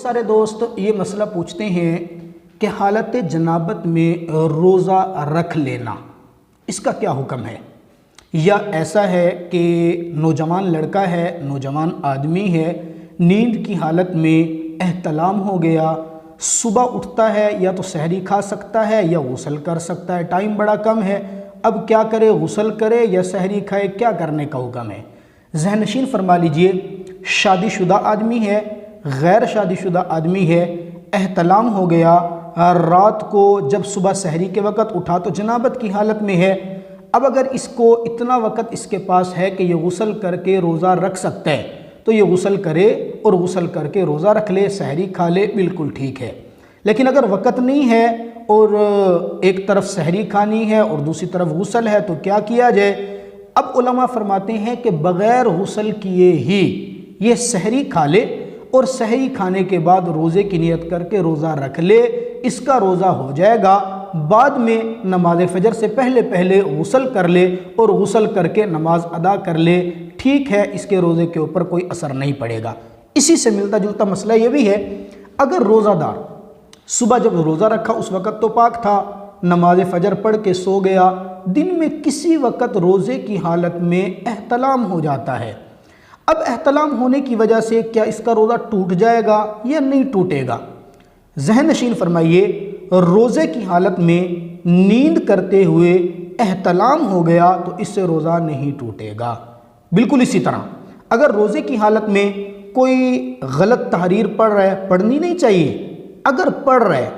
سارے دوست یہ مسئلہ پوچھتے ہیں کہ حالت جنابت میں روزہ رکھ لینا اس کا کیا حکم ہے، یا ایسا ہے کہ نوجوان لڑکا ہے، نوجوان آدمی ہے، نیند کی حالت میں احتلام ہو گیا، صبح اٹھتا ہے یا تو سحری کھا سکتا ہے یا غسل کر سکتا ہے، ٹائم بڑا کم ہے، اب کیا کرے، غسل کرے یا سحری کھائے، کیا کرنے کا حکم ہے؟ ذہن نشین فرما لیجئے، شادی شدہ آدمی ہے، غیر شادی شدہ آدمی ہے، احتلام ہو گیا، رات کو جب صبح سحری کے وقت اٹھا تو جنابت کی حالت میں ہے، اب اگر اس کو اتنا وقت اس کے پاس ہے کہ یہ غسل کر کے روزہ رکھ سکتا ہے تو یہ غسل کرے اور غسل کر کے روزہ رکھ لے، سحری کھا لے، بالکل ٹھیک ہے۔ لیکن اگر وقت نہیں ہے اور ایک طرف سحری کھانی ہے اور دوسری طرف غسل ہے تو کیا کیا جائے؟ اب علماء فرماتے ہیں کہ بغیر غسل کیے ہی یہ سحری کھا لے اور سحری کھانے کے بعد روزے کی نیت کر کے روزہ رکھ لے، اس کا روزہ ہو جائے گا، بعد میں نماز فجر سے پہلے غسل کر لے اور غسل کر کے نماز ادا کر لے، ٹھیک ہے، اس کے روزے کے اوپر کوئی اثر نہیں پڑے گا۔ اسی سے ملتا جلتا مسئلہ یہ بھی ہے، اگر روزہ دار صبح جب روزہ رکھا اس وقت تو پاک تھا، نماز فجر پڑھ کے سو گیا، دن میں کسی وقت روزے کی حالت میں احتلام ہو جاتا ہے، اب احتلام ہونے کی وجہ سے کیا اس کا روزہ ٹوٹ جائے گا یا نہیں ٹوٹے گا؟ ذہن نشین فرمائیے، روزے کی حالت میں نیند کرتے ہوئے احتلام ہو گیا تو اس سے روزہ نہیں ٹوٹے گا۔ بالکل اسی طرح اگر روزے کی حالت میں کوئی غلط تحریر پڑھ رہا ہے، پڑھنی نہیں چاہیے، اگر پڑھ رہا ہے،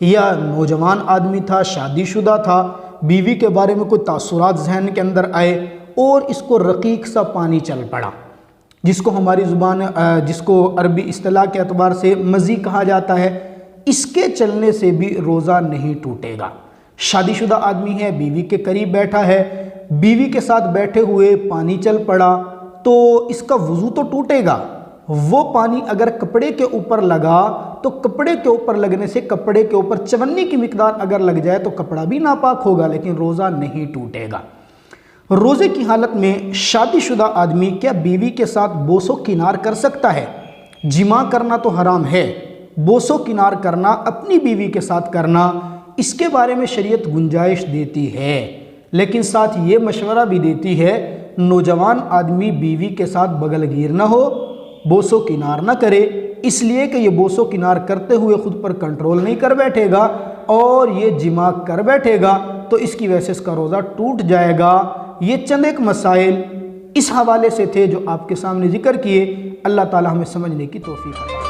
یا نوجوان آدمی تھا، شادی شدہ تھا، بیوی کے بارے میں کوئی تاثرات ذہن کے اندر آئے اور اس کو رقیق سا پانی چل پڑا، جس کو ہماری زبان جس کو عربی اصطلاح کے اعتبار سے مزی کہا جاتا ہے، اس کے چلنے سے بھی روزہ نہیں ٹوٹے گا۔ شادی شدہ آدمی ہے، بیوی کے قریب بیٹھا ہے، بیوی کے ساتھ بیٹھے ہوئے پانی چل پڑا تو اس کا وضو تو ٹوٹے گا، وہ پانی اگر کپڑے کے اوپر لگا تو کپڑے کے اوپر لگنے سے کپڑے کے اوپر چونی کی مقدار اگر لگ جائے تو کپڑا بھی ناپاک ہوگا لیکن روزہ نہیں ٹوٹے گا۔ روزے کی حالت میں شادی شدہ آدمی کیا بیوی کے ساتھ بوس و کنار کر سکتا ہے؟ جماع کرنا تو حرام ہے، بوس و کنار کرنا، اپنی بیوی کے ساتھ کرنا، اس کے بارے میں شریعت گنجائش دیتی ہے، لیکن ساتھ یہ مشورہ بھی دیتی ہے نوجوان آدمی بیوی کے ساتھ بغل گیر نہ ہو، بوس و کنار نہ کرے، اس لیے کہ یہ بوس و کنار کرتے ہوئے خود پر کنٹرول نہیں کر بیٹھے گا اور یہ جماع کر بیٹھے گا تو اس کی وجہ سے اس کا روزہ ٹوٹ جائے گا۔ یہ چند ایک مسائل اس حوالے سے تھے جو آپ کے سامنے ذکر کیے، اللہ تعالی ہمیں سمجھنے کی توفیق عطا فرمائے۔